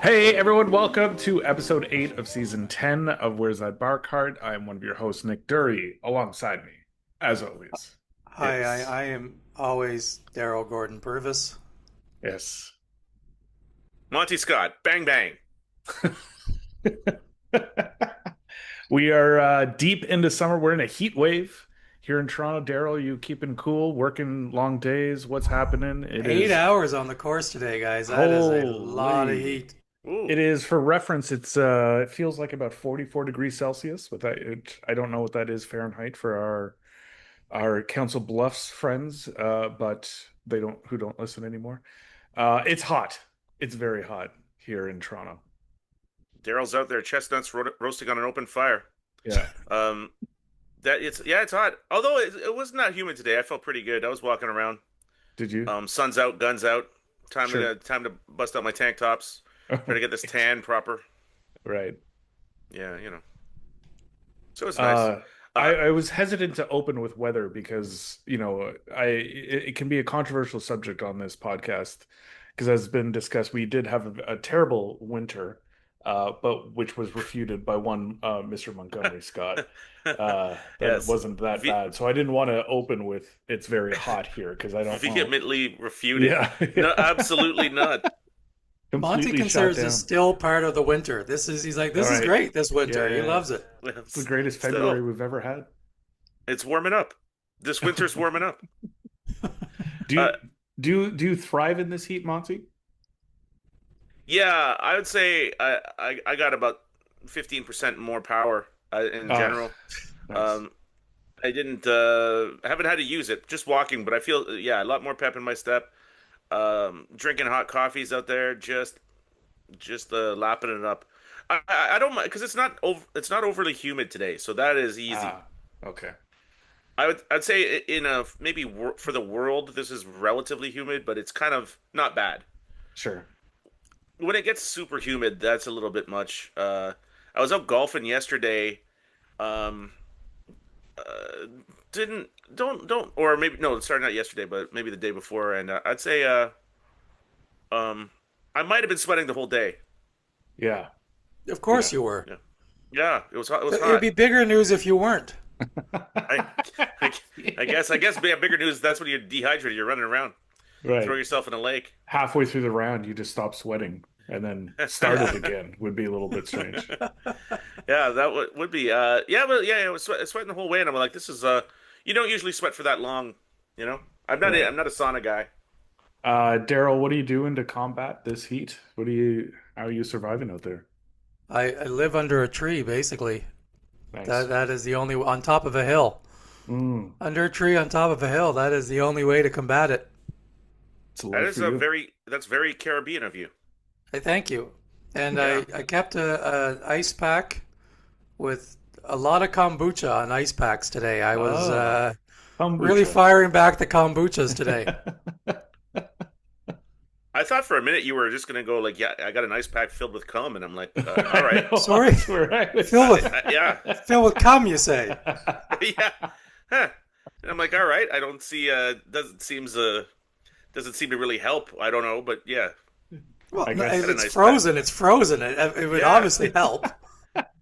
Hey everyone, welcome to episode 8 of season 10 of Where's That Bar Cart? I am one of your hosts, Nick Dury. Alongside me, as always, Hi, I, is I am always Daryl Gordon Purvis. yes. Monty Scott, bang bang. We are deep into summer. We're in a heat wave here in Toronto. Daryl, you keeping cool, working long days? What's happening? It 8 hours on the course today, guys. That is a lot of holy. heat. Ooh, It is for reference. It feels like about 44 degrees Celsius. But I don't know what that is Fahrenheit for our Council Bluffs friends, but they don't listen anymore. It's hot. It's very hot here in Toronto. Daryl's out there, chestnuts roasting on an open fire. Yeah. Um, it's hot. Although it was not humid today, I felt pretty good. I was walking around. Did you? Sun's out, guns out. Sure. Time to bust out my tank tops. Try to get this Right. tan proper. Right. Yeah, So it's nice. Uh, I, Uh, I was hesitant to open with weather because, it can be a controversial subject on this podcast because as been discussed, we did have a terrible winter, but which was refuted by one Mr. Montgomery Scott, that it yes, wasn't that Ve- bad. So I didn't want to open with it's very hot here because I don't know. vehemently refuted. Yeah, No, yeah. absolutely not. Monty Completely shot considers this down. still part of the winter. He's like, All this is right. great this Yeah, winter. He yeah, yeah. loves it. It's the greatest February Still, we've ever had. it's warming up. This winter's warming up. Do Uh, you do you thrive in this heat, Monty? Yeah, I would say I got about 15% more power in Oh, general. nice. Um, I haven't had to use it, just walking, but I feel, yeah, a lot more pep in my step. Drinking hot coffees out there, just lapping it up. I don't mind because it's not overly humid today, so that is easy. Ah, okay. I'd say in a maybe for the world this is relatively humid, but it's kind of not bad. Sure. When it gets super humid, that's a little bit much. I was out golfing yesterday. Um, uh, didn't don't or maybe no, sorry, not yesterday, but maybe the day before, and I'd say um, I might have been sweating the whole day. Yeah. Of Yeah. course you were. Yeah, yeah, it was hot. It was It'd hot. be bigger news if you weren't. I, I, I guess bigger news. That's when you're dehydrated. You're running around, throw Right. yourself in a lake. Halfway through the round, you just stop sweating and then start it Yeah. again would be a little bit strange. Yeah, that would be. Yeah, but yeah, I was sweating the whole way, and I'm like, this is. You don't usually sweat for that long, you know. Right. I'm not a sauna guy. Daryl, what are you doing to combat this heat? How are you surviving out there? I live under a tree, basically. That Nice. that is the only on top of a hill. Mm, Under a tree on top of a hill. That is the only way to combat it. it's a life for you. That's very Caribbean of you. I thank you. And Yeah. I kept a ice pack with a lot of kombucha on ice packs today. I was Oh, really kombucha. firing back the kombuchas today. I thought for a minute you were just gonna go like, yeah, I got an ice pack filled with cum, and I'm like, all right, No, I Sorry, swear fill with yeah, fill with cum, you say? yeah, huh. And I'm like, all right, I don't see. Doesn't seem to really help. I don't know, but yeah, Well, I no, guess. if got a it's nice pack. frozen, it's frozen. It would Yeah, obviously help.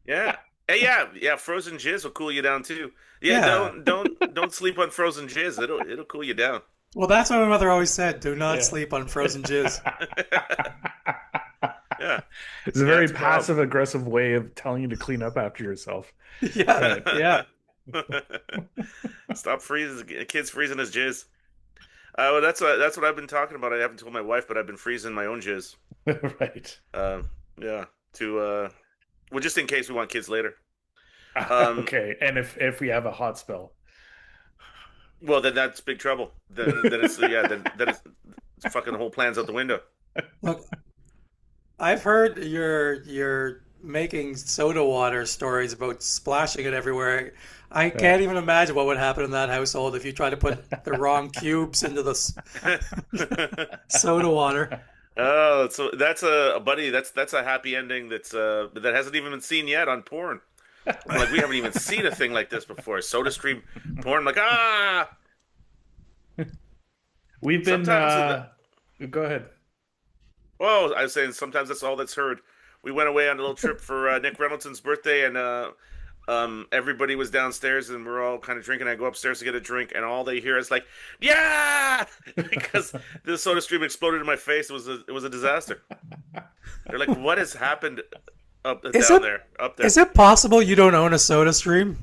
yeah. Hey, yeah. Frozen jizz will cool you down too. Yeah, Yeah. don't sleep on frozen jizz. It'll cool you down. Well, that's what my mother always said. Do not Yeah. sleep on frozen jizz. Yeah, It's a yeah, very it's a problem. passive aggressive way of telling you to clean up after yourself. Yeah, Right. yeah. Stop freezing. Kid's freezing his jizz. Well, that's what I've been talking about. I haven't told my wife, but I've been freezing my own jizz. Right. Yeah, to well, just in case we want kids later. Um, Okay. And if we have a hot spell. well, then that's big trouble. Then it's yeah, then it's fucking the whole plan's out the window. Look, I've heard you're making soda water stories about splashing it everywhere. I Yeah. can't even imagine what would happen in that household if you try to put the wrong cubes into the soda water. Oh, so that's a buddy. That's a happy ending that hasn't even been seen yet on porn. I'm like, we haven't even seen a thing like this before. SodaStream porn. I'm like, ah. We've been Sometimes, go ahead. Oh, I was saying sometimes that's all that's heard. We went away on a little trip for Nick Reynoldson's birthday, and everybody was downstairs, and we're all kind of drinking. I go upstairs to get a drink, and all they hear is like, "Yeah!" because the soda stream exploded in my face. It was a disaster. They're like, "What has happened Is down it there, up there?" is it possible you don't own a SodaStream?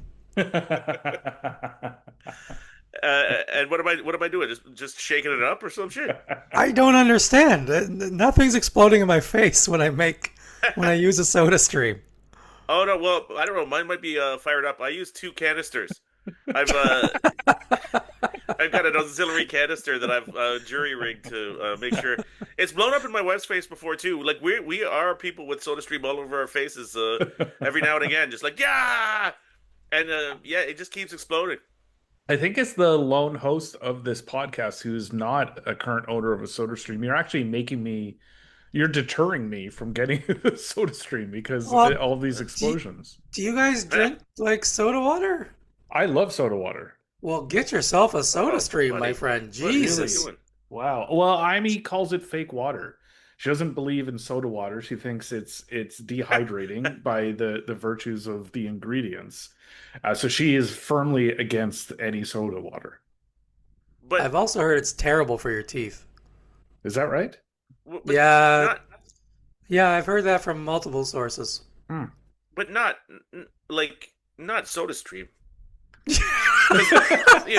And what am I doing? Just shaking it up or some shit? I don't understand. Nothing's exploding in my face when I use a SodaStream. Oh no, well I don't know. Mine might be fired up. I use two canisters. I've I've got an auxiliary canister that I've jury rigged to make sure it's blown up in my wife's face before too. Like we are people with SodaStream all over our faces every now and again, just like yeah, and yeah, it just keeps exploding. I think it's the lone host of this podcast who's not a current owner of a SodaStream. You're actually you're deterring me from getting a SodaStream because Well, all these do you, explosions. do you guys Eh, drink like soda water? I love soda water. Well, get yourself a oh, SodaStream, my buddy, friend. buddy, what are you Jesus. doing? Wow. Well, Amy calls it fake water. She doesn't believe in soda water. She thinks it's dehydrating by the virtues of the ingredients. So she is firmly against any soda water. But I've also heard it's terrible for your teeth. Is that right? but Yeah, not yeah, I've heard that from multiple sources. Hmm. but not like not SodaStream. 'Cause, you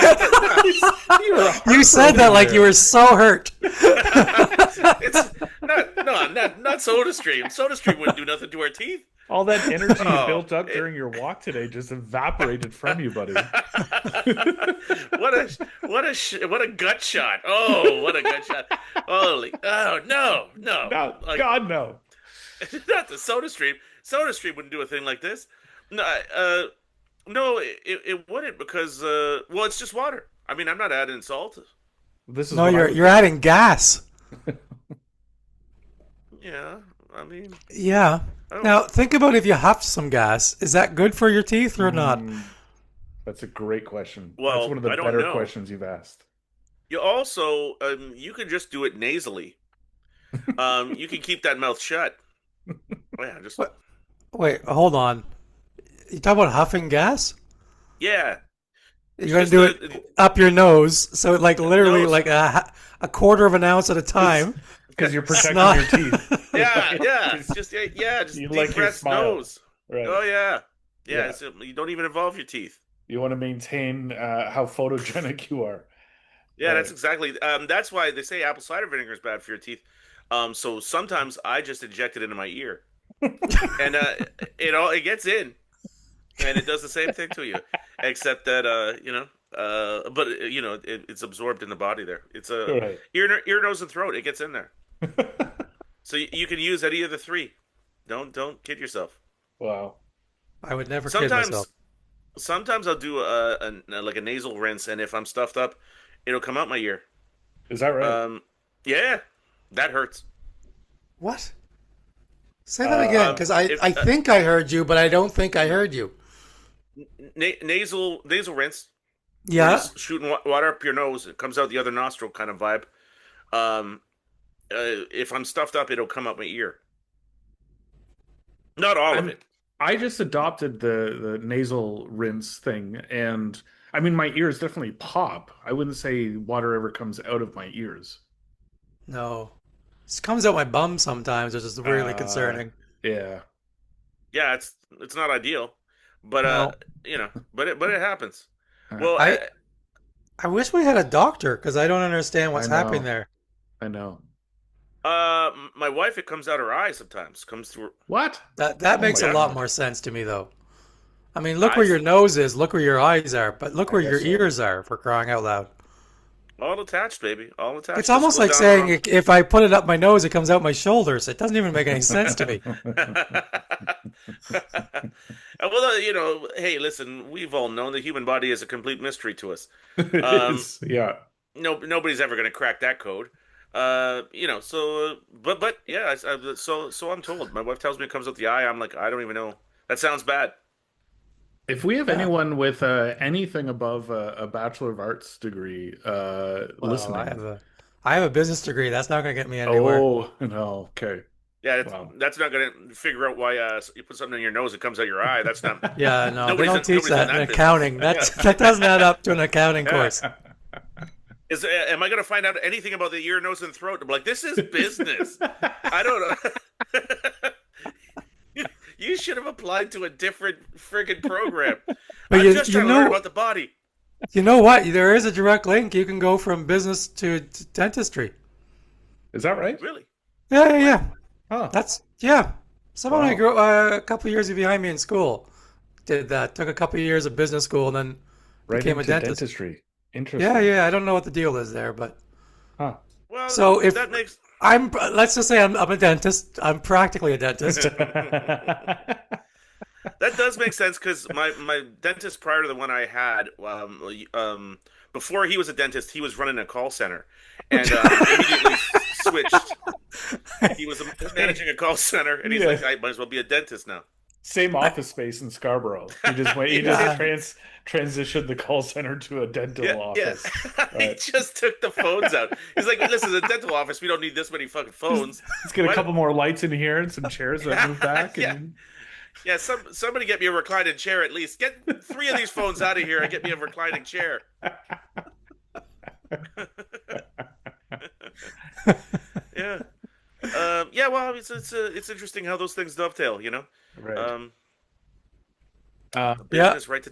know, You're You said that heartbroken like you there. were so hurt. it's not no not SodaStream. SodaStream wouldn't do nothing to our teeth. All that energy you Oh, built up during your walk today just evaporated from you, buddy. what a gut shot! Oh, what a gut shot! Holy, oh no, no, No, like God, no. not the SodaStream. SodaStream wouldn't do a thing like this. No, no, it wouldn't because well, it's just water. I mean, I'm not adding salt. This is No, what I you're would. adding gas. Yeah, I mean, Yeah. I don't. Now think about if you huff some gas. Is that good for your teeth or not? Mm, that's a great question. That's one Well, of the I don't better know. questions you've asked. You also, you can just do it nasally. You can keep that mouth shut. Oh, yeah, just What? Wait, hold on. You talk about huffing gas? yeah. You're It's gonna just do the it up your nose, so like literally nose. like a quarter of an ounce at a time. Because you're protecting Snot. your teeth. Yeah, yeah. It's just yeah, just You deep like your breaths smile. nose. Right. Oh yeah, yeah. Yeah. You don't even involve your teeth. You want to maintain how photogenic you are. Yeah, that's Right. exactly. That's why they say apple cider vinegar is bad for your teeth. So sometimes I just inject it into my ear, and it gets in, and it does the same thing to you, except that but it's absorbed in the body there. It's a Right. ear, nose, and throat. It gets in there, so you can use any of the three. Don't kid yourself. Wow. I would never kid myself. Sometimes sometimes I'll do like a nasal rinse, and if I'm stuffed up, it'll come out my ear. Is that right? Yeah, that hurts. What? Say that again, Uh, because I, If I think I heard you, but I don't think I heard you. nasal rinse, where you're Yeah? just shooting water up your nose, it comes out the other nostril kind of vibe. Um, if I'm stuffed up, it'll come out my ear. Not all of I'm it. I just adopted the nasal rinse thing, and I mean my ears definitely pop. I wouldn't say water ever comes out of my ears. No. This comes out my bum sometimes, which is really Uh concerning. yeah. Yeah, it's not ideal, but No. but it happens. Uh, Well, I I wish we had a doctor because I don't understand I what's happening know. there. I know. my wife, it comes out her eye sometimes. Comes through her What? That Oh makes my a lot God. more sense to me though. I mean, look where eyes, your nose is, look where your eyes are, but look I where your guess so. ears are for crying out loud. all attached, baby, all It's attached. Just almost goes like down saying wrong. if I put it up my nose, it comes out my shoulders. It doesn't even make any sense to me. Well, hey, listen, we've all known the human body is a complete mystery to us. It Um, is. Yeah. no, nobody's ever going to crack that code. But yeah, so I'm told. My wife tells me it comes out the eye. I'm like, I don't even know. That sounds bad. If we have Yeah. anyone with anything above a Bachelor of Arts degree Well, listening, I have a business degree. That's not going to get me anywhere. Oh, no. Okay. Yeah, Wow. that's not going to figure out why you put something in your nose, it comes out your eye. That's not. Yeah, no, they Nobody's don't in, teach nobody's in that in that business. accounting. Yeah, That doesn't add up to an accounting yeah. course. Am I going to find out anything about the ear, nose, and throat? I'm like, this is business. I don't know. You should have applied to a different friggin' program. But I'm just trying to learn about the body. you know what? There is a direct link. You can go from business to dentistry. Is that right? Really? Yeah, yeah, What? yeah. Huh. Yeah. Someone I Wow. grew a couple of years behind me in school did that. Took a couple of years of business school and then Right became a into dentist. dentistry. Yeah, Interesting. yeah. I don't know what the deal is there, but Huh. Well, so if that makes. let's just say I'm a dentist. I'm practically a dentist. That does make sense because my dentist prior to the one I had, before he was a dentist, he was running a call center, and immediately switched. He was managing a call center, and he's Yeah. like, I might as well be a dentist now. Same office space in Scarborough. He just went. He just Yeah. transitioned the call center to a Yeah, dental yeah. office. He Right. just took the phones out. He's like, "This is a dental office. We don't need this many fucking phones." Let's get a What? couple more lights in here and some chairs that move back. Yeah, And yeah. Somebody get me a reclining chair at least. Get 3 of these phones out of here and get me a reclining chair. Yeah. Yeah. Well, it's interesting how those things dovetail. right. Um, Yeah, business right to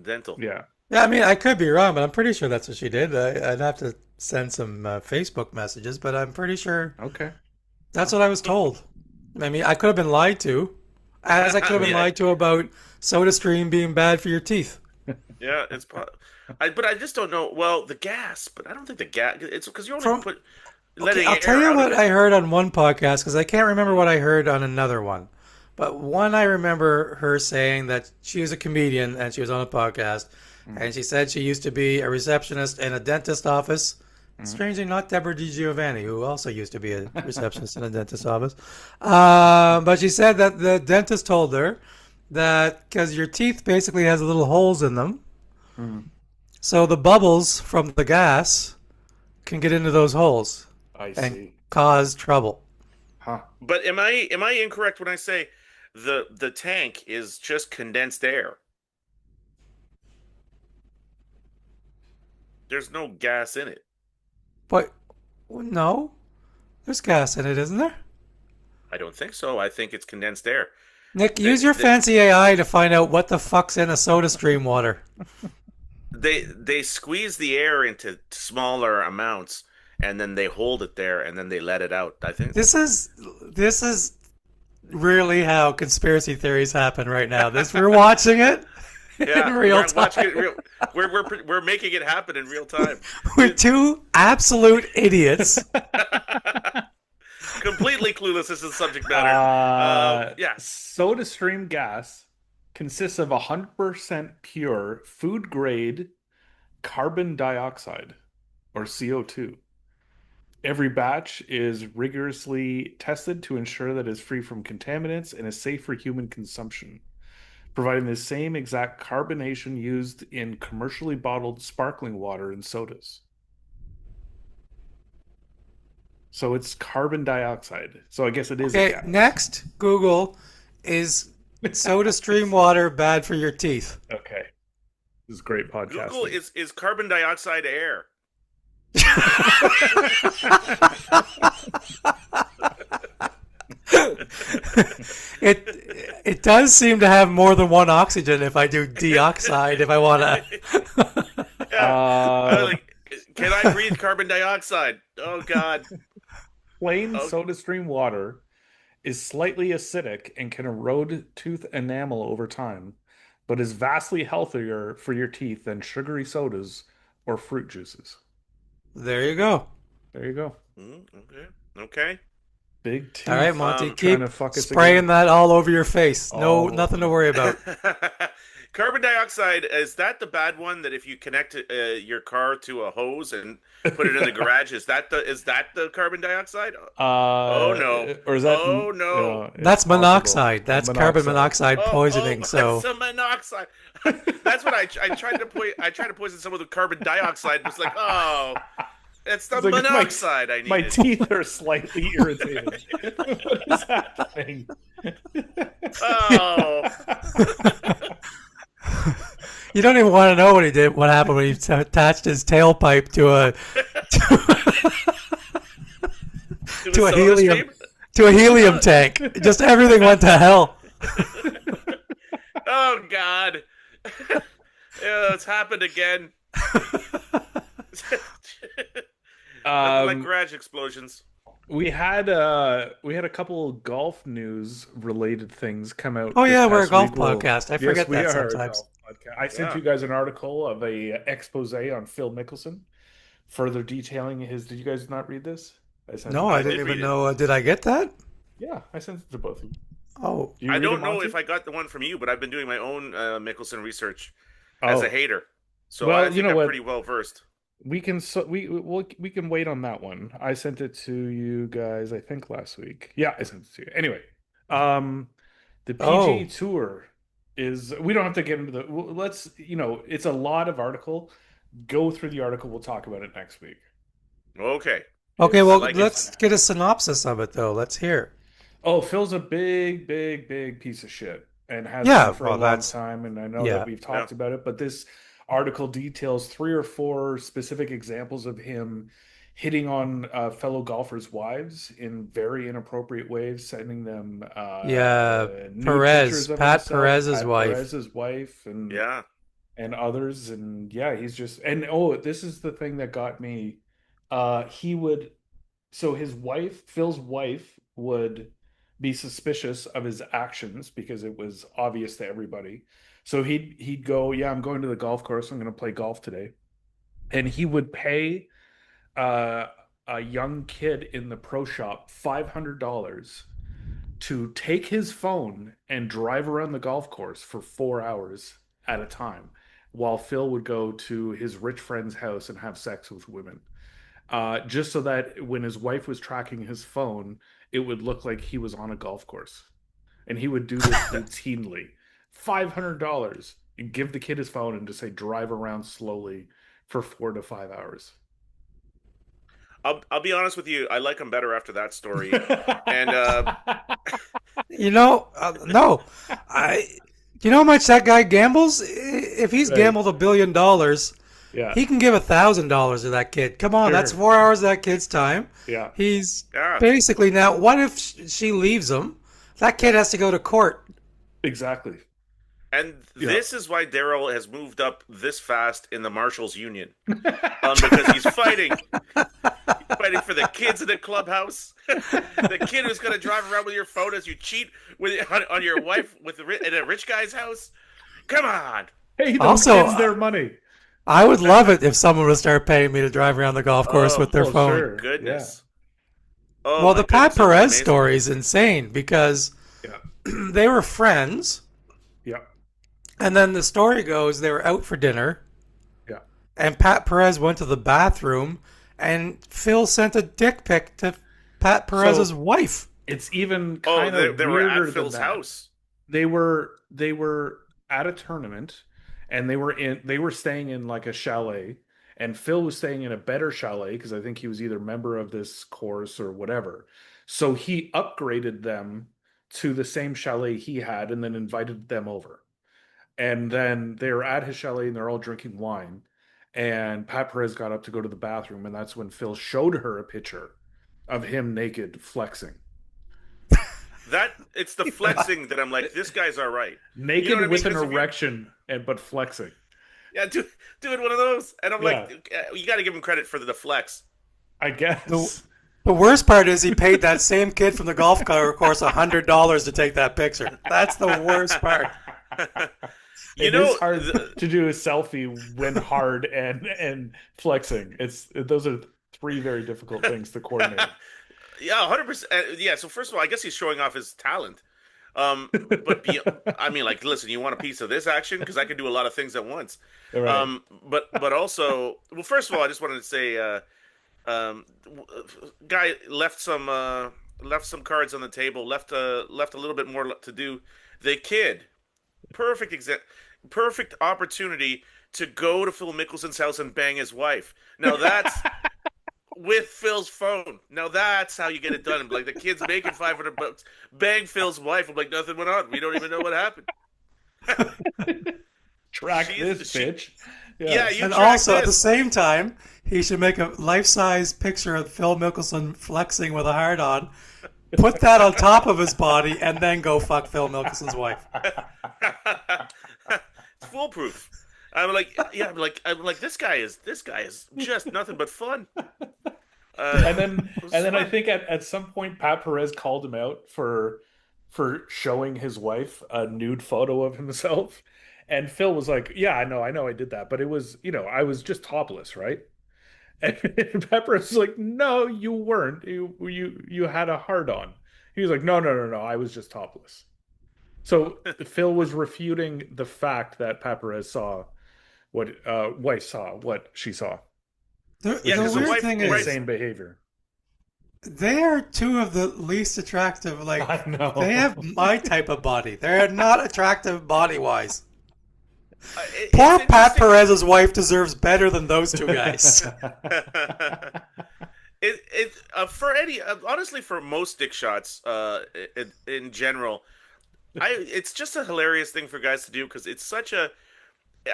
dental. Yeah. yeah. I mean, I could be wrong, but I'm pretty sure that's what she did. I'd have to send some Facebook messages, but I'm pretty sure Okay. that's what I was told. I mean, I could have been lied to, as I could have been Yeah, lied to about SodaStream being bad for your teeth. yeah. But I just don't know. Well, the gas, but I don't think the gas. It's because you're only From Okay, letting I'll tell air you out of what it. I heard on one podcast because I can't remember what I heard on another one. But one I remember her saying that she was a comedian and she was on a podcast and she said she used to be a receptionist in a dentist office. Strangely, not Deborah DiGiovanni, who also used to be a receptionist in a dentist office. But she said that the dentist told her that because your teeth basically has little holes in them, so the bubbles from the gas can get into those holes I and see. cause trouble. Huh. But am I incorrect when I say the tank is just condensed air? There's no gas in it. But no, there's gas in it, isn't there? I don't think so. I think it's condensed air. Nick, They use your they fancy AI to find out what the fuck's in a SodaStream water. they squeeze the air into smaller amounts and then they hold it there and then they let it out. I think. This is really how conspiracy theories happen right now. We're watching it Yeah, in real we're watching it time. real. We're making it happen in real time. We're two absolute idiots. Completely clueless as to the subject matter. Yeah. SodaStream gas consists of 100% pure food grade carbon dioxide or CO2. Every batch is rigorously tested to ensure that it's free from contaminants and is safe for human consumption, providing the same exact carbonation used in commercially bottled sparkling water and sodas. So it's carbon dioxide. So I guess it is a Okay, gas. next, Google, is SodaStream water bad for your teeth? Okay. This is great podcasting. Google is carbon dioxide air. It does seem to have more than one oxygen if I do deoxide if I want to. Yeah. Uh, Like, can I breathe carbon dioxide? Oh God. plain Oh. SodaStream water is slightly acidic and can erode tooth enamel over time, but is vastly healthier for your teeth than sugary sodas or fruit juices. There you go. There you go. Okay. Okay. Big teeth. All right, Monty, trying keep to fuck us spraying again. that all over your face. No, Oh. nothing to worry about. Carbon dioxide, is that the bad one that if you connect your car to a hose and put it in the garage, is that the carbon dioxide? Oh no. Or is that? Oh, no. it's That's possible. monoxide. That's carbon monoxide Oh, poisoning. So that's some monoxide. That's what I tried to poison someone with carbon dioxide. It was like, oh, It's the It's like monoxide I my needed. teeth are slightly irritated. What is happening? Oh, You don't even want to know what he did. What happened when he attached his tailpipe to a it was to a Soda helium Stream. to a helium tank. Just everything went to hell. Oh God, yeah, it's happened again. Nothing like Um, garage explosions. we had a couple golf news related things come out Oh this yeah, we're a past golf week. Well, podcast. I yes, forget we that are a sometimes. golf podcast. I sent Yeah. you guys an article of a expose on Phil Mickelson, further detailing his. Did you guys not read this? I sent No, it to I I didn't both did of you. even read it. know. Did I get that? Yeah, I sent it to both of you. Oh, Do you I read it, don't know if Monty? I got the one from you, but I've been doing my own Mickelson research as a Oh, hater, so I well, you think know I'm what? pretty well versed. We can we can wait on that one. I sent it to you guys, I think last week. Yeah, I sent it to you. Anyway, um, the PGA oh, Tour is. We don't have to get into the. Let's it's a lot of article. Go through the article. We'll talk about it next week. Okay, okay. I It's Well, like it. it's. let's get a synopsis of it though. Let's hear. Oh, Phil's a big piece of shit and has been Yeah, for a well, long that's time. And I know that yeah, we've Yeah. talked about it, but this article details three or four specific examples of him hitting on fellow golfers' wives in very inappropriate ways, sending them yeah. nude Perez, pictures of Pat himself, Perez's Pat wife. Perez's wife, Yeah. and others. And yeah, he's just and oh, this is the thing that got me. He would so his wife, Phil's wife, would be suspicious of his actions because it was obvious to everybody. So he'd go, yeah, I'm going to the golf course. I'm going to play golf today, and he would pay uh, a young kid in the pro shop $500 to take his phone and drive around the golf course for 4 hours at a time, while Phil would go to his rich friend's house and have sex with women, just so that when his wife was tracking his phone, it would look like he was on a golf course. And he would do this routinely. $500 and give the kid his phone and just say, drive around slowly for 4 to 5 hours. I'll be honest with you. I like him better after that story, and No, I. You know how much that guy gambles? If he's Right. gambled $1 billion, Yeah. he can give $1,000 to that kid. Come on, that's Sure. 4 hours of that kid's time. Yeah. He's yeah. basically now. What if she leaves him? That kid has to go to court. Exactly. And Yeah. this is why Daryl has moved up this fast in the Marshals Union, because he's fighting for the kids in the clubhouse, the kid who's going to drive around with your phone as you cheat on your wife in a rich guy's house. Come on. Hey, those Also, kids, their money. I would love it if someone would start paying me to drive around the golf course Oh with their Well, phone. sure. Yeah. goodness. Oh Well, my the Pat goodness, it was Perez amazing. story is insane because Yeah. they were friends, Yeah. and then the story goes they were out for dinner, Yeah. and Pat Perez went to the bathroom, and Phil sent a dick pic to Pat Perez's So wife. it's even Oh, kind of they were weirder at than Phil's that. house. They were at a tournament and they were staying in like a chalet, and Phil was staying in a better chalet because I think he was either member of this course or whatever. So he upgraded them to the same chalet he had and then invited them over. And then they're at his chalet and they're all drinking wine. And Pat Perez got up to go to the bathroom, and that's when Phil showed her a picture of him naked flexing. It's the flexing that I'm like, this guy's all right. You know Naked what I mean? with an Because if you erection and but flexing. yeah, doing one of those, and I'm Yeah, like, you got to give him credit for the flex. I The, guess. the worst part is he paid that same kid from the golf course $100 to take that picture. That's the worst part. You It know, is hard to do a selfie when hard and flexing. It's those are three very difficult things to coordinate. yeah, 100%. Yeah, so first of all, I guess he's showing off his talent. I mean, like, listen, you want a piece of this action because I can do a lot of things at once. All right. But also, well, first of all, I just wanted to say, guy left some cards on the table, left a little bit more to do. The kid, perfect opportunity to go to Phil Mickelson's house and bang his wife. Now with Phil's phone. Now that's how you get it done. Like the kid's making $500, bang Phil's wife. I'm like, nothing went on. We don't even know what happened. Track She's this, she, bitch. Yeah. yeah, you And track also, at the this. same time, he should make a life-size picture of Phil Mickelson flexing with a hard on, put that on top of his body, and then go fuck Phil Mickelson's wife. It's foolproof. I'm like, yeah, I'm like, this guy is just nothing but fun. And then It was and then I fun. think at some point Pat Perez called him out for showing his wife a nude photo of himself. And Phil was like, "Yeah, I know I did that, but it was, I was just topless, right?" And Pat Perez was like, "No, you weren't. You had a hard on." He was like, "No, no, no, no, I was just topless." So Phil was refuting the fact that Pat Perez saw what wife saw what she saw. Yeah, Which The because is the weird wife, thing right? is, insane behavior. they are two of the least attractive. Like, I they have know. my type of body. They're not attractive body-wise. It's Poor Pat interesting. Perez's wife deserves better than those two guys. For any honestly for most dick shots in general, it's just a hilarious thing for guys to do because it's such a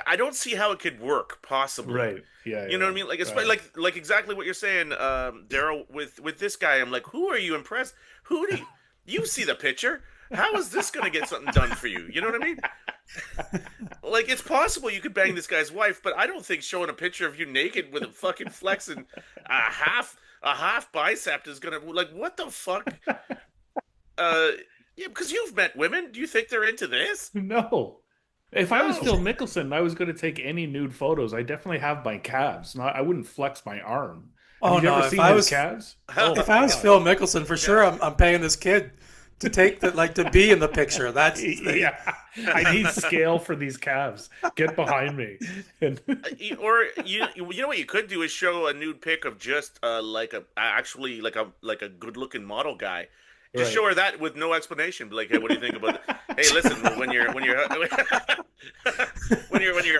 I don't see how it could work possibly. Right. Yeah, You know what yeah. I mean? Like especially Right. like exactly what you're saying, Daryl. With this guy, I'm like, who are you impressed? Who do you see the picture? How is this going to get something done for you? You know what I mean? Like it's possible you could bang this guy's wife, but I don't think showing a picture of you naked with a fucking flexing a half bicep is gonna like what the fuck? Uh, yeah, because you've met women. Do you think they're into this? No. If I was No. Phil Mickelson and I was going to take any nude photos, I definitely have my calves. Not, I wouldn't flex my arm. Have Oh you ever no! If seen I his was calves? Oh if my I was God. Phil Mickelson, for sure, I'm paying this kid to take the like to be in the picture. That's Yeah. I need scale for these calves. Get behind me. And Or you know what you could do is show a nude pic of just like a actually like a good looking model guy. Just right. show her that with no explanation. Be like, hey, what do you think about it? Hey, listen, when your when your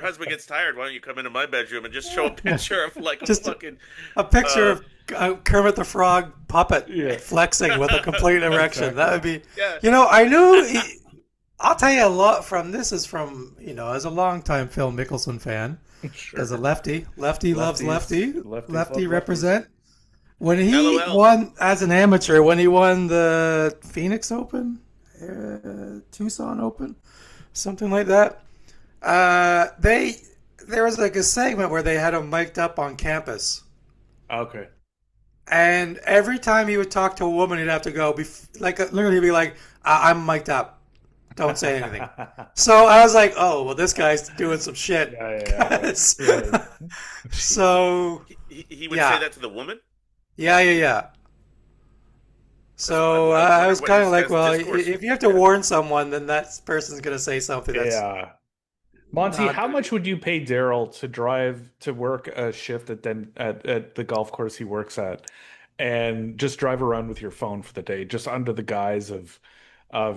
husband gets tired, why don't you come into my bedroom and just show a picture of like a just fucking a picture uh of Kermit the Frog puppet Yeah. flexing with a complete erection. That Exactly. would be, yeah. I knew. I'll tell you a lot from this is from as a longtime Phil Mickelson fan, Sure. as a lefty. Lefty loves lefty. Lefties Lefty love lefties. represent. When he LOL. won as an amateur, when he won the Phoenix Open, Tucson Open, something like that, there was like a segment where they had him mic'd up on campus, Okay. and every time he would talk to a woman, he'd have to go, like literally be like, "I'm mic'd up, don't say anything." So I was like, "Oh, well, this guy's doing some shit." Yeah, yeah, yeah. Right. So He would say yeah, that to the woman. yeah. So I was I wondering was what kind his of like, best well, discourse. if you have to warn someone, then that person's going to say something that's Yeah. Monty, not. how much would you pay Daryl to drive to work a shift at the golf course he works at and just drive around with your phone for the day, just under the guise of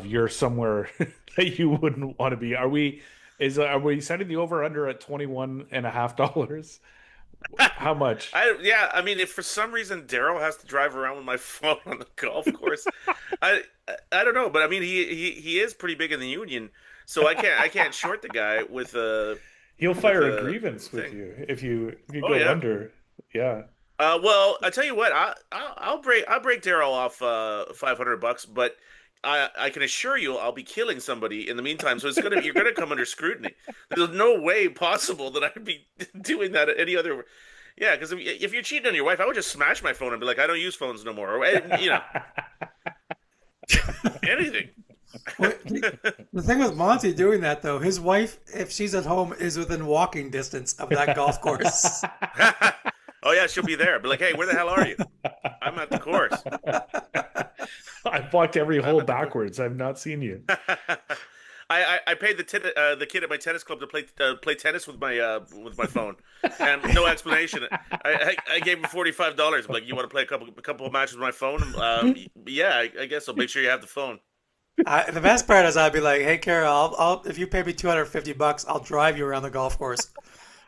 you're somewhere that you wouldn't want to be? Are we setting the over under at $21.50? How much? I mean, if for some reason Daryl has to drive around with my phone on the golf course, I don't know, but I mean he is pretty big in the union, so I can't short the guy He'll with fire a a grievance with thing. you if you Oh go yeah. under. Yeah. Well, I tell you what, I'll break Daryl off $500, but I can assure you I'll be killing somebody in the meantime. So you're gonna come under scrutiny. There's no way possible that I'd be doing that at any other. Yeah, because if you're cheating on your wife, I would just smash my phone and be like, I don't use phones no more, or anything. The thing with Monty doing that though, his wife, if she's at home, is within walking distance of that golf course. Oh yeah, she'll be there. Be like, hey, where the hell are you? I'm at the course. I've walked every I'm hole at the course. backwards. I've not seen you. I paid the kid at my tennis club to play tennis with my phone, and no explanation. I gave him $45. I'm like, you want to play a couple of matches with my phone? Yeah, I guess so. Make sure you have the phone. The best part is I'd be like, "Hey, Kara, I'll if you pay me $250, I'll drive you around the golf course.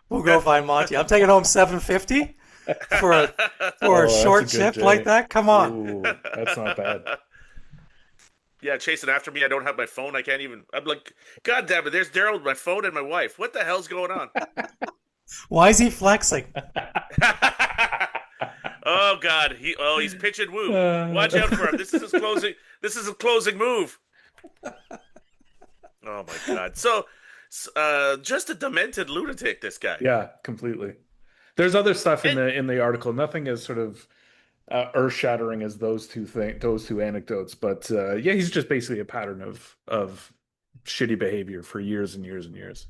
We'll go find Monty. I'm taking home $750. for a for a Oh, that's a short good shift like day. that. Come on. Ooh, that's not bad. Yeah, chasing after me. I don't have my phone. I can't even. I'm like, God damn it! There's Daryl with my phone and my wife. What the hell's going on? Why is he flexing? Oh God, he's pitch and woo. Watch Uh, out for him. This is his closing. This is his closing move. Oh my God. So, just a demented lunatic. This guy. yeah, completely. There's other stuff in And the article. Nothing as sort of earth-shattering as those two anecdotes, but yeah, he's just basically a pattern of shitty behavior for years and years and years.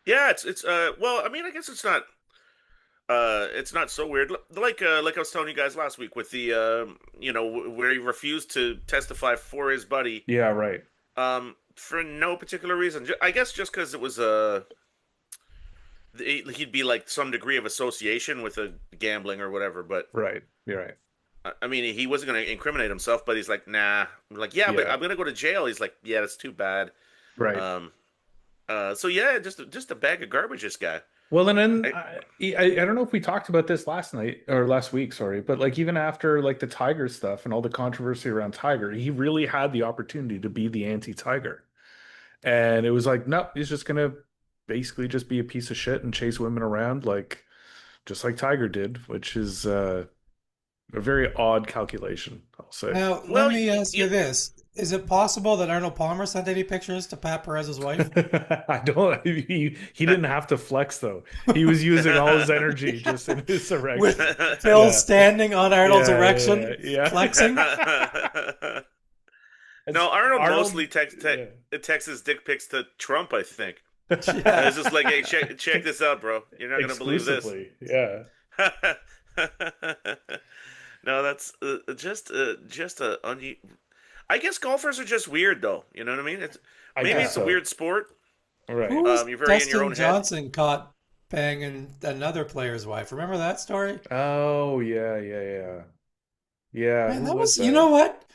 yeah, it's well, I mean, I guess it's not so weird. Like I was telling you guys last week with the where he refused to testify for his buddy Yeah, right, for no particular reason. I guess just because it was he'd be like some degree of association with a gambling or whatever. But right. You're right. I mean, he wasn't going to incriminate himself. But he's like, nah. I'm like, yeah, but Yeah, I'm going to go to jail. He's like, yeah, that's too bad. right. Um. So yeah, just a bag of garbage. This guy. Well, and then I, I don't know if we talked about this last night or last week, sorry, but like even after like the Tiger stuff and all the controversy around Tiger, he really had the opportunity to be the anti-Tiger. And it was like, nope, he's just gonna basically just be a piece of shit and chase women around like just like Tiger did, which is a very odd calculation, I'll say. Now, let well, me ask you this. Is it possible that Arnold Palmer sent any pictures to Pat Perez's wife? I don't he didn't have to flex though. He was using all his energy just in his With erection. Phil Yeah. standing on Arnold's Yeah, erection, yeah, flexing? no, It's Arnold Arnold. mostly Yeah. texts his dick pics to Trump, I think. Yeah. It's just like, hey, check this out, bro. You're not gonna believe this. Exclusively. Yeah. No, that's just a I guess golfers are just weird, though. You know what I mean? I Maybe guess Yeah. it's a so. weird sport. All right. Who was You're very in your Dustin own head. Johnson caught banging another player's wife? Remember that story? Oh yeah, yeah, yeah. Yeah, Man, who that was was, you that? know what?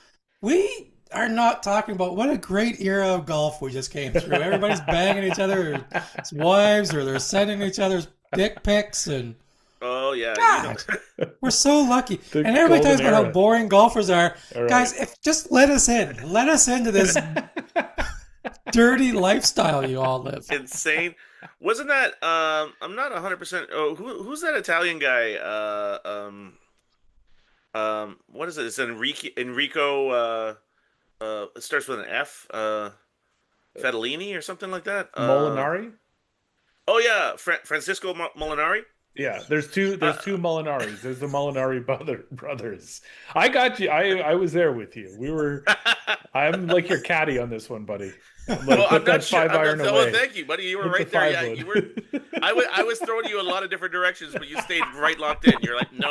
We are not talking about what a great era of golf we just came through. Everybody's banging each other's wives or they're sending each other's dick pics and Oh yeah, God, we're so lucky. The And everybody golden talks about how era. boring golfers are. All right. Guys, if just let us in. Let us into this dirty lifestyle you all live. insane. Wasn't that? I'm not 100%. Oh, who's that Italian guy? What is it? It's Enrico. It starts with an F. Fetellini or something like that. Molinari? Oh yeah, Francisco Molinari. Yeah, there's two Molinaris. There's the Molinari brothers. I got you. I was there with you. I'm like your caddy on this one, buddy. I'm like, Well, put I'm not that sure. five iron Oh, away. thank you, buddy. You were Hit the right there. five Yeah, wood. you were. I was throwing you a lot of different directions, but you stayed right locked in. You're like, no.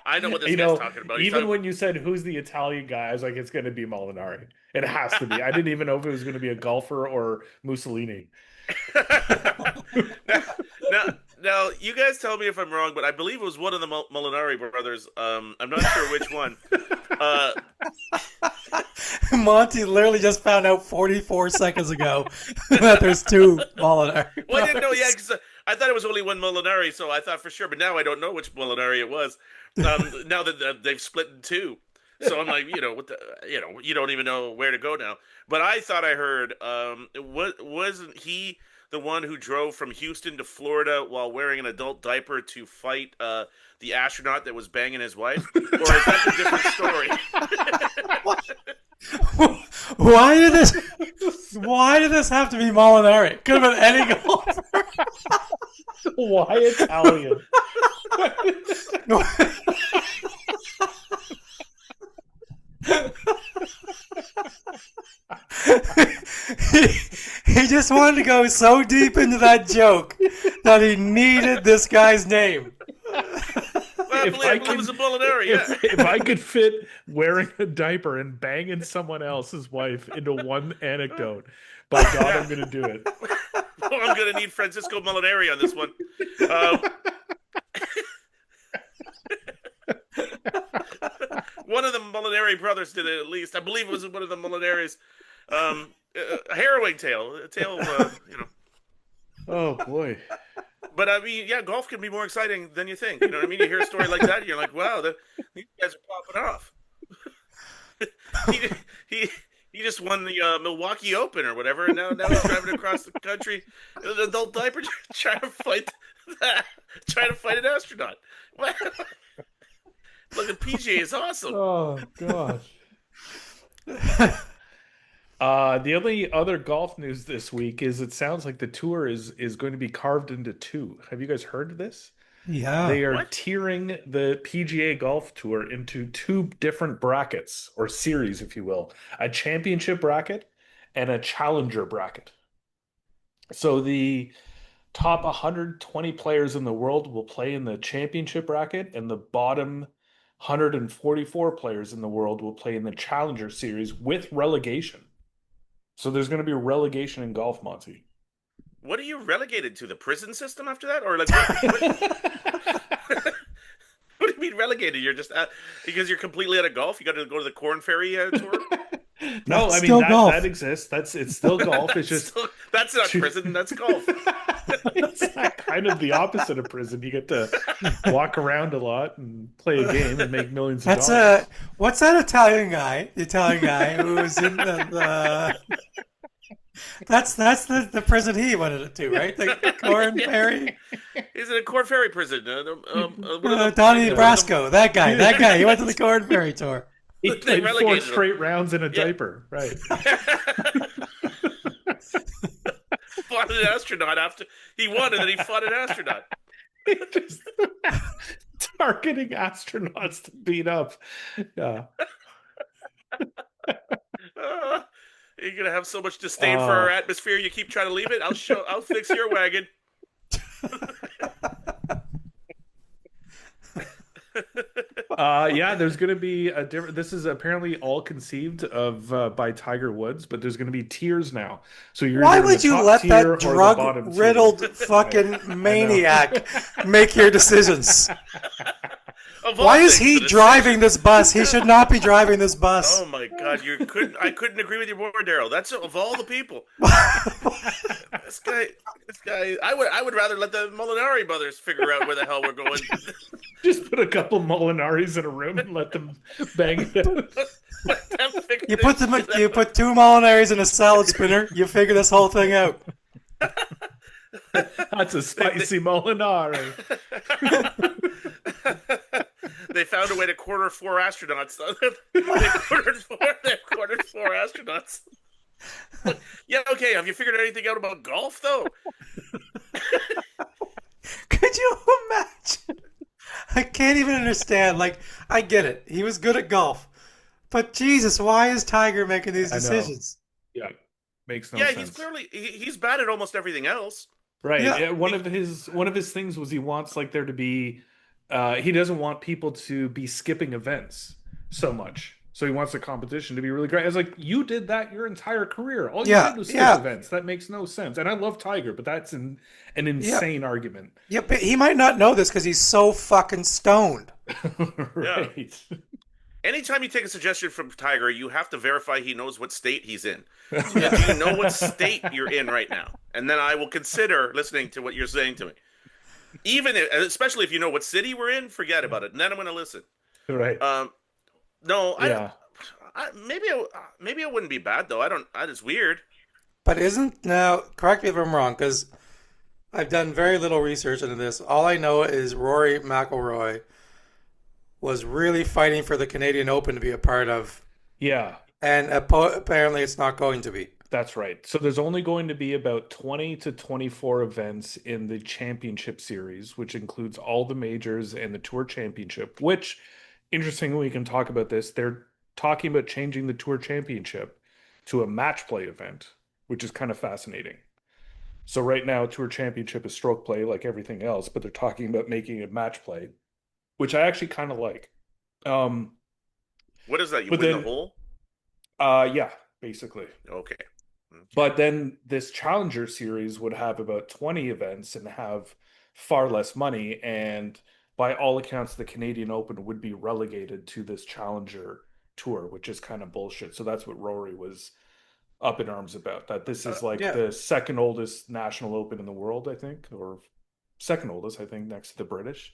I know what this You guy's know, talking about. He's even talking. when you said who's the Italian guy, I was like, it's going to be Molinari. It has to be. I didn't even know if it was going to be a golfer or Mussolini. now, now, now, you guys tell me if I'm wrong, but I believe it was one of the Molinari brothers. I'm not sure which one. Uh, Monty literally just found out 44 seconds ago that there's two Molinari well, I didn't know. Yeah, brothers. because I thought it was only one Molinari, so I thought for sure. But now I don't know which Molinari it was. Now that they've split in two, so I'm like, you don't even know where to go now. But I thought I heard, wasn't he the one who drove from Houston to Florida while wearing an adult diaper to fight the astronaut that was banging his wife? Or is that a different story? Why did this have to be Molinari? Could have been any golfer. Why Italian? he just wanted to go so deep into that joke that he needed this guy's name. Well, I If believe, I I believe it was a could, Molinari, yeah. if I could fit wearing a diaper and banging someone else's wife into one anecdote, by God, Yeah. I'm going to do it. Well, I'm going to need Francisco Molinari on this one. Um, one of the Molinari brothers did it at least. I believe it was one of the Molinaris. A harrowing tale. A tale of, Oh boy. But I mean, yeah, golf can be more exciting than you think. You know what I mean? You hear a story like that, and you're like, wow, these guys are popping off. he he he just won the Milwaukee Open or whatever, and now he's driving across the country in an adult diaper trying to fight trying to fight an astronaut. Look, the PGA is awesome. Oh gosh. The only other golf news this week is it sounds like the tour is going to be carved into two. Have you guys heard of this? Yeah. They are What? tiering the PGA Golf Tour into two different brackets or series, if you will, a championship bracket and a challenger bracket. So the top 120 players in the world will play in the championship bracket, and the bottom 144 players in the world will play in the challenger series with relegation. So there's going to be relegation in golf, Monty. What are you relegated to? The prison system after that, or like what? What do you mean relegated? You're just because you're completely out of golf. You got to go to the Corn Ferry tour. No, That's I mean still that golf. exists. It's still golf. It's just That's not prison. That's golf. it's kind of the opposite of prison. You get to walk around a lot and play a game and make millions of That's dollars. what's that Italian guy? The Italian guy who was in the that's the prison he wanted to, right? The Corn Ferry. He's in a Corn Ferry prison. One of the, Donnie one of Brasco, that guy. That guy. He went to the Corn Ferry tour. He They played four relegated him. straight rounds in a Yeah. diaper, right? Fought an astronaut after he won, and then he fought an astronaut. Just targeting astronauts to beat up. Yeah. Uh, you're gonna have so much disdain for our atmosphere. You keep trying to leave it. I'll fix your wagon. Yeah, there's going to be a different. This is apparently all conceived of by Tiger Woods, but there's going to be tiers now. So you're Why either in would the you top let tier that or the bottom tier. drug-riddled fucking maniac make your decisions? Of all Why is things, he the driving this bus? He should not be driving this bus. Oh my God! I couldn't agree with you more, Daryl. That's of all the people. This guy. I would rather let the Molinari brothers figure out where the hell we're going. Just put a couple Molinaris in a room and let them bang it out. Let them figure You it put two Molinaris in a salad spinner. You figure this whole thing out. That's a spicy Molinari. They found a way to quarter four astronauts. They quartered four astronauts. Yeah, okay. Have you figured anything out about golf, though? Could you imagine? I can't even understand. Like, I get it. He was good at golf. But Jesus, why is Tiger making these I know. decisions? Yeah, makes no Yeah, sense. he's bad at almost everything else. Right. Yeah. Yeah, one of his things was he wants like there to be he doesn't want people to be skipping events so much. So he wants the competition to be really great. It's like you did that your entire career. All you Yeah, did was skip yeah. events. That makes no sense. And I love Tiger, but that's an Yeah. insane argument. Yeah, but he might not know this because he's so fucking stoned. Right. Anytime you take a suggestion from Tiger, you have to verify he knows what state he's in. Do Yeah. you know what state you're in right now? And then I will consider listening to what you're saying to me. Especially if you know what city we're in, forget about it. And then I'm going to listen. Right. No, Yeah. maybe it wouldn't be bad though. I don't. It's weird. But isn't now? Correct me if I'm wrong, because I've done very little research into this. All I know is Rory McIlroy was really fighting for the Canadian Open to be a part of, Yeah. and apparently it's not going to be. That's right. So there's only going to be about 20 to 24 events in the championship series, which includes all the majors and the tour championship, which interestingly, we can talk about this. They're talking about changing the tour championship to a match play event, which is kind of fascinating. So right now, tour championship is stroke play like everything else, but they're talking about making it match play, which I actually kind of like. What is that? You But win then, the hole? yeah, basically. Okay. But then this Challenger series would have about 20 events and have far less money. And by all accounts, the Canadian Open would be relegated to this Challenger tour, which is kind of bullshit. So that's what Rory was up in arms about. That this is like Yeah. the second oldest national open in the world, I think, or second oldest, I think, next to the British,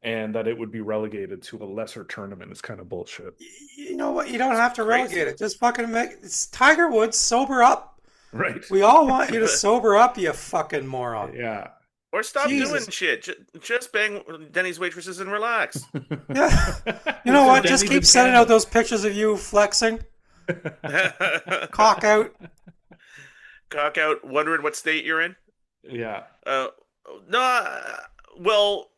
and that it would be relegated to a lesser tournament is kind of bullshit. You know what? You don't It's have to relegate crazy. it. Just fucking make it's Tiger Woods, sober up. Right. We all want you to sober up, you fucking moron. Yeah. Or stop doing Jesus. shit. Just bang Denny's waitresses and relax. Yeah. You know So what? Denny's Just keep in sending out Canada. those pictures of you flexing. Cock out. Cock out, wondering what state you're in. Yeah. Uh, no, well,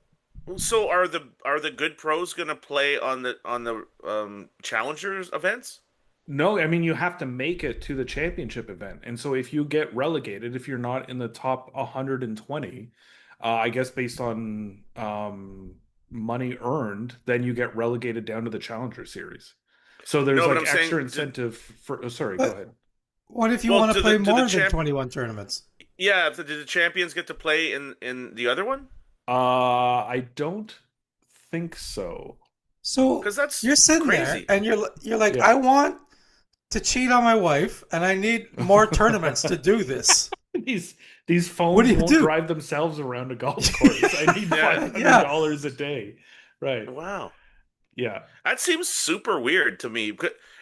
so are the good pros gonna play on the challengers events? No, I mean you have to make it to the championship event. And so if you get relegated, if you're not in the top 120, I guess based on money earned, then you get relegated down to the Challenger Series. So there's No, but like I'm saying, extra incentive for, oh, sorry, go But ahead. what if you well, want to do the play do the more than champ? 21 tournaments? Yeah, do the champions get to play in the other one? I don't think so. So Because that's you're sitting there crazy. and you're like, Yeah. I want to cheat on my wife and I need more tournaments to do this. These these What do phones you won't do? drive themselves around a golf course. I need five Yeah. hundred Yeah. dollars a day. Right. Wow. Yeah. That seems super weird to me.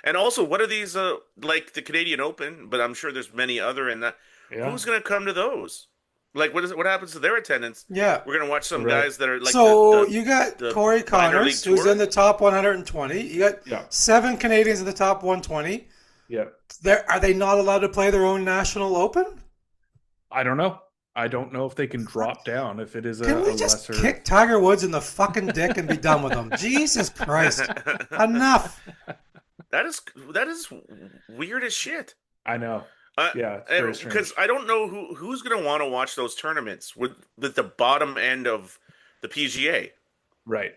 And also, what are these like the Canadian Open? But I'm sure there's many other in that. Yeah. Who's gonna come to those? Like, what happens to their attendance? Yeah. We're gonna watch some Right. guys that are like the So the, you got the Corey minor league Connors, who's in tour. the top 120. You got Yeah. 7 Canadians in the top 120. Yeah. Are they not allowed to play their own national open? I don't know. I don't know if they can drop down if it is Can a we just lesser. kick Tiger Woods in the fucking dick and be done with him? Jesus Christ. Enough. That is weird as shit. I know. Yeah, it's very Because strange. I don't know who's gonna want to watch those tournaments with the bottom end of the PGA. Right.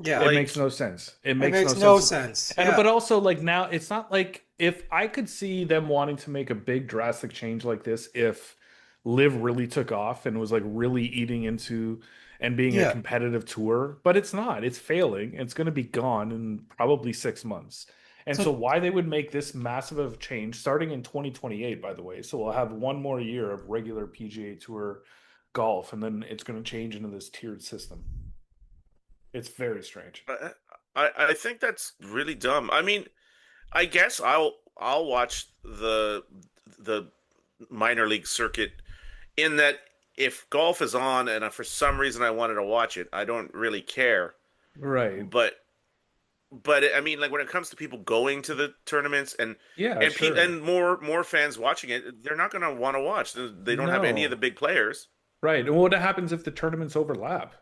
Yeah. It Like, makes no sense. It It makes makes no no sense. sense. And Yeah. but also like now it's not like if I could see them wanting to make a big drastic change like this if Live really took off and was like really eating into and being a Yeah. competitive tour, but it's not. It's failing. It's going to be gone in probably 6 months. And so So why they would make this massive of change starting in 2028, by the way. So we'll have one more year of regular PGA Tour golf, and then it's going to change into this tiered system. It's very strange. I think that's really dumb. I mean, I guess I'll watch the minor league circuit in that if golf is on and for some reason I wanted to watch it, I don't really care. Right. But I mean, like when it comes to people going to the tournaments Yeah, sure. and more fans watching it, they're not going to want to watch. They don't have any of the No. big players. Right. And what happens if the tournaments overlap?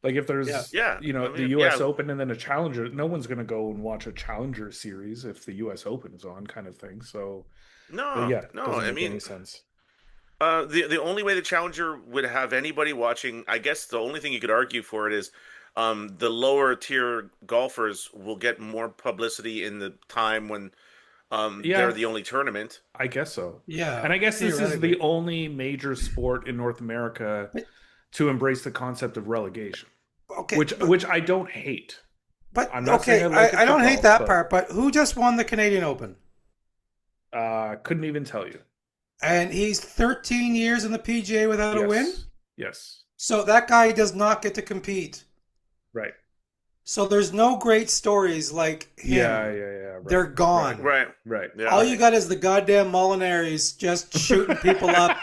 Like if yeah. there's, Yeah, I the mean, US yeah, Open and then a Challenger, no one's going to go and watch a Challenger series if the US Open is on kind of thing. So, no, yeah, it no. doesn't I make any mean, sense. the only way the Challenger would have anybody watching, I guess the only thing you could argue for it is the lower tier golfers will get more publicity in the time when they're Yeah, the only tournament. I guess so. Yeah. And I guess this is the Theoretically. only major sport in North America But, to embrace the concept of relegation, okay. which I don't hate. But I'm not saying okay. I like it I for don't hate golf, that but part. But who just won the Canadian Open? couldn't even tell you. And he's 13 years in the PGA without a win. Yes. Yes. So that guy does not get to compete. Right. So there's no great stories like Yeah, him. yeah, yeah. Right. They're gone. Right. Right. Yeah. All you got is the goddamn Molinaris just shooting people up.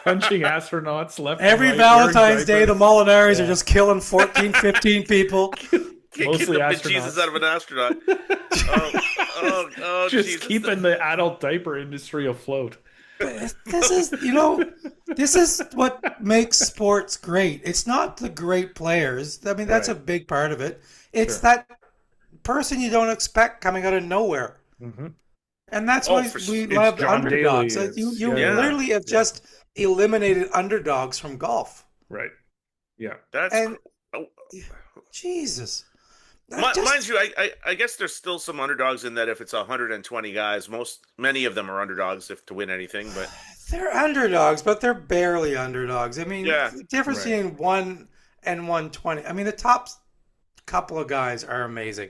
Punching astronauts left and Every right, wearing Valentine's Day, the diapers. Molinaris are Yeah. just killing 14, 15 people. Can't get Mostly the astronauts. Jesus out of an astronaut. Oh, Just Jesus. keeping the adult diaper industry afloat. This is, this is what makes sports great. It's not the great players. I mean, that's a Right. big part of it. It's Sure. that person you don't expect coming out of nowhere. Hmm. And that's Oh, why for we it's love John underdogs. Daly, You it's- you yeah, literally have yeah. just eliminated underdogs from golf. Right. Yeah. That's And oh, Jesus. mind you, I guess there's still some underdogs in that if it's 120 guys, many of them are underdogs if to win anything. But They're underdogs, but they're barely underdogs. I mean, yeah, the difference Right. between 1 and 120. I mean, the top couple of guys are amazing.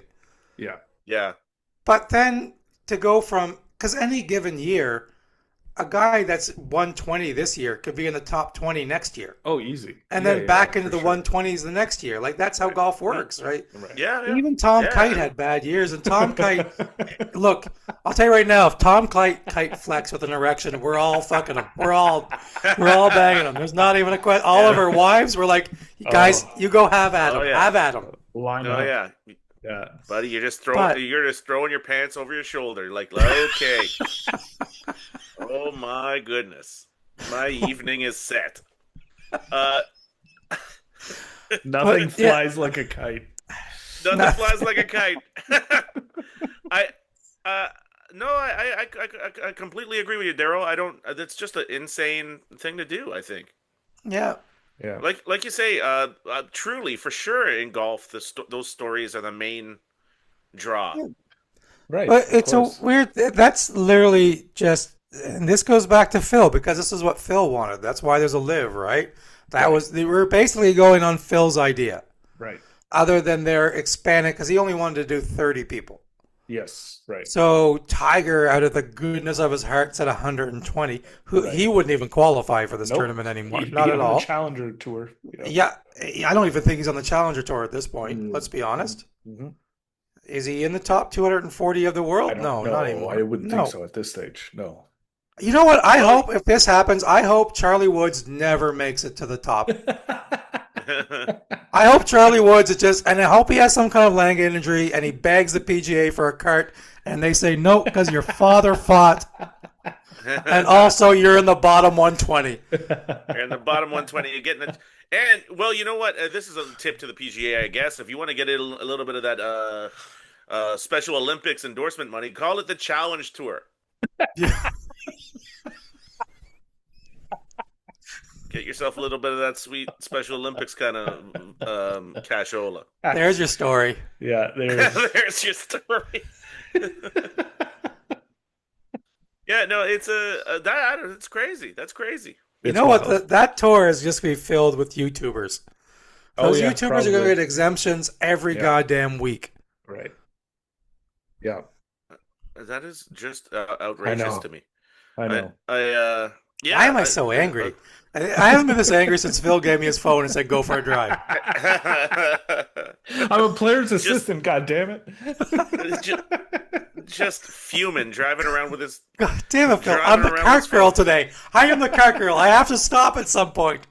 Yeah. yeah, But then to go from, because any given year, a guy that's 120 this year could be in the top 20 next year, Oh, easy. and Yeah, then yeah, back into for the sure. 120s the next year. Like that's how Right. golf Right. works, right? Right. Yeah, yeah, Even Tom Kite yeah. had bad years, and Tom Kite, look, I'll tell you right now, if Tom Kite flex with an erection, we're all fucking him. We're all banging him. There's not even a question. All of Yeah. our wives were like, guys, Oh, you go have at Oh him, yeah. have at him. line Oh up. yeah. Yeah. Buddy, But you're just throwing your pants over your shoulder. Like, okay. Oh my goodness. My evening is set. Uh Nothing but yeah, flies like a kite. Nothing nothing. flies like a kite. I uh no, I completely agree with you, Daryl. I don't. That's just an insane thing to do. I think, Yeah, Yeah. like you say, truly for sure in golf, those stories are the main draw. Right. but Of it's a course. weird. That's literally just, and this goes back to Phil because this is what Phil wanted. That's why there's a live, right? That Right. was they were basically going on Phil's idea. Right. Other than they're expanding because he only wanted to do 30 people. Yes. Right. So Tiger, out of the goodness of his heart, said 120. Who Right. he wouldn't even qualify for this Nope. tournament anymore, He'd not be at on the all. Challenger Tour. Yeah, I don't even think he's on the Challenger Tour at this point. Mm. Let's be honest. Mhm. Is he in the top 240 of the I world? don't No, not know. I anymore. wouldn't think No. so at this stage. No. You know what? I Well, hope if this happens, I hope Charlie Woods never makes it to the top. I hope Charlie Woods is just, and I hope he has some kind of leg injury and he begs the PGA for a cart and they say, no, because your father fought and also you're in the bottom 120. you're in the bottom 120. You're getting it. And well, you know what? This is a tip to the PGA, I guess. If you want to get a little bit of that Special Olympics endorsement money, call it the Challenge Tour. Yeah. Get yourself a little bit of that sweet Special Olympics kind of cashola. There's your story. Yeah, there's There's your story. Yeah, no, it's crazy. That's crazy. You it's know what? wild. That tour is just going to be filled with YouTubers. Oh Those yeah, YouTubers are going to probably. get exemptions every Yeah, goddamn week. right. Yeah, That is just I outrageous to know. me. I I, know. yeah, Why am I so angry? I haven't been this angry since Phil gave me his phone and said, go for a drive. I'm a player's just, assistant, god damn it. just, just fuming, God damn it, Phil. I'm driving the around with his cart girl phone. today. I am the cart girl. I have to stop at some point.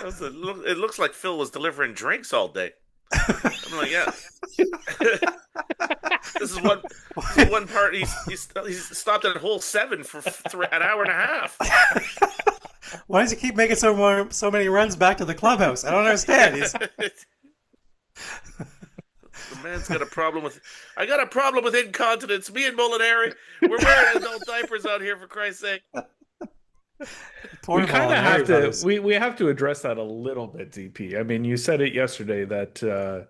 It looks like Phil was delivering drinks all day. I'm like, yeah. This is one. This is one part. He's stopped at hole 7 for an hour and a half. Why does he keep making so many runs back to the clubhouse? I don't understand. The man's got a problem with. I got a problem with incontinence. Me and Molinari, we're wearing adult diapers out here for Christ's sake. Poor We kind of Molinari have to brothers. we have to address that a little bit, DP. I mean, you said it yesterday that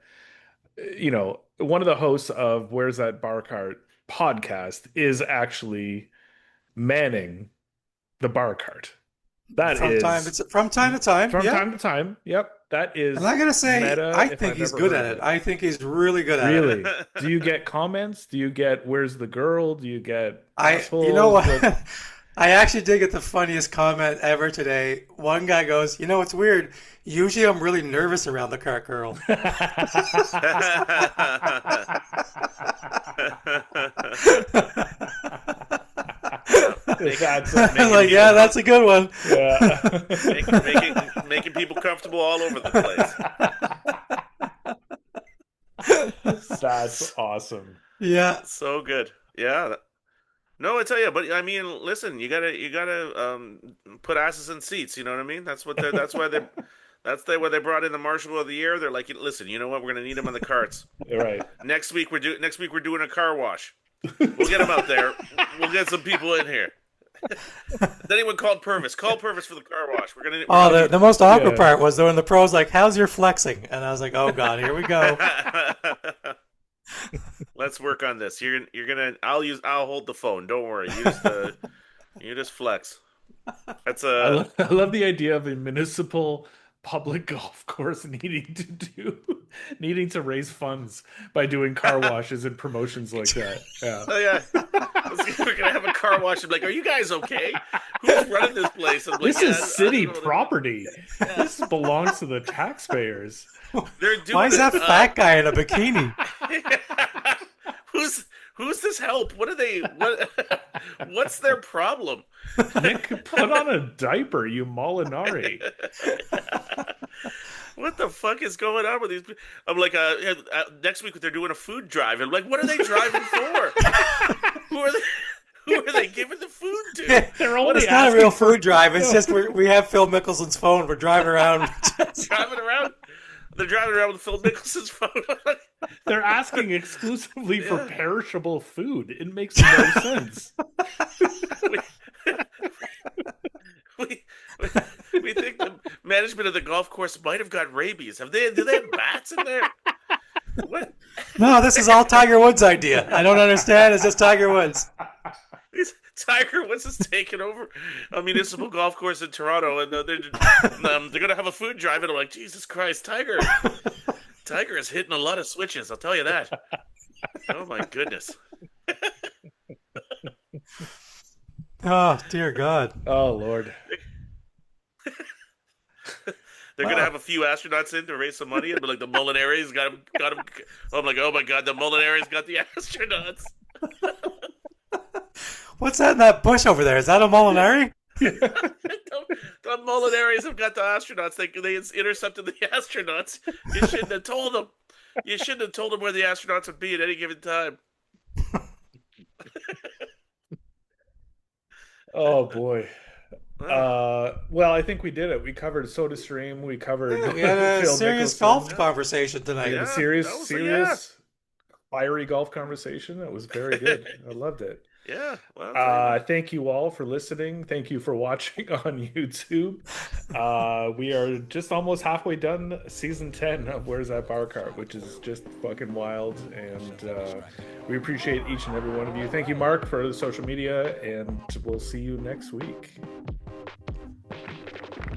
one of the hosts of Where's That Bar Cart podcast is actually manning the bar cart. That is From time to time, from yeah. time to time. Yep, that is And I gotta say, meta I if think I've he's ever good heard at of it. I think he's really good at it. Really? Do you get comments? Do you get where's the girl? Do you get You know assholes? what? What? I actually did get the funniest comment ever today. One guy goes, you know, it's weird. Usually I'm really nervous around the cart girl. That's I'm Making like, people yeah, that's a good one. making people comfortable all over the place. That's awesome. Yeah. So good. Yeah. No, I tell you, but I mean, listen, you gotta put asses in seats. You know what I mean? That's why they brought in the marshal of the year. They're like, listen, you know what? We're gonna need him on the carts. Right. Next week we're doing a car wash. We'll get him out there. We'll get some people in here. Then anyone called Purvis. Call Purvis for the car wash. We're Oh, gonna the most awkward Yeah. part was when the pro's like, how's your flexing? And I was like, oh, God, here we go. Let's work on this. You're gonna. I'll hold the phone. Don't worry. You just flex. That's I love the idea of a municipal public golf course needing to raise funds by doing car washes and promotions like that. Yeah. Oh yeah, we're gonna have a car wash. I'm like, are you guys okay? Who's running this place? I'm like, This yeah, is I don't city know what property. yeah. This belongs to the taxpayers. They're doing. Why is that fat guy in a bikini? who's who's this help? What are they? What's their problem? Nick, put on a diaper, you Molinari. What the fuck is going on with these? I'm like, next week they're doing a food drive. I'm like, what are they driving for? Who are they? Who are they giving the food to? They're only It's not a asking real for- food drive. It's just we have Phil Mickelson's phone. We're driving around. Driving around. They're driving around with Phil Mickelson's phone. They're asking exclusively for perishable food. It makes no sense. we, we think the management of the golf course might have got rabies. Do they have bats in there? What? No, this is all Tiger Woods' idea. I don't understand. It's just Tiger Woods. Tiger Woods is taking over a municipal golf course in Toronto, and they're going to have a food drive, and I'm like, Jesus Christ, Tiger is hitting a lot of switches, I'll tell you that. Oh, my goodness. Oh, dear God. Oh, Lord. They're going to have a few astronauts in to raise some money, and be like, the Molinari's got him. I'm like, oh, my God, the Molinari's got the astronauts. What's that in that bush over there? Is that a Molinari? The Molinaris have got the astronauts. They intercepted the astronauts. You shouldn't have told them. You shouldn't have told them where the astronauts would be at any given time. Oh, boy. Well, I think we did it. We covered SodaStream. We covered We had a Phil serious Mickelson. golf conversation We had tonight. a serious, fiery golf conversation. That was very good. I loved it. Yeah. Well, Thank you all for listening. Thank you for watching on YouTube. We are just almost halfway done season 10 of Where's That Bar Cart, which is just fucking wild. And we appreciate each and every one of you. Thank you, Mark, for the social media, and we'll see you next week.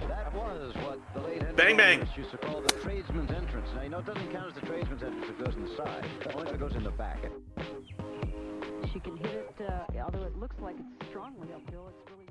That was what the late Bang, bang. used to call the tradesman's entrance. Now, you know, it doesn't count as the tradesman's entrance if it goes in the side. It only goes in the back. She can hit it, although it looks like it's strongly uphill, it's really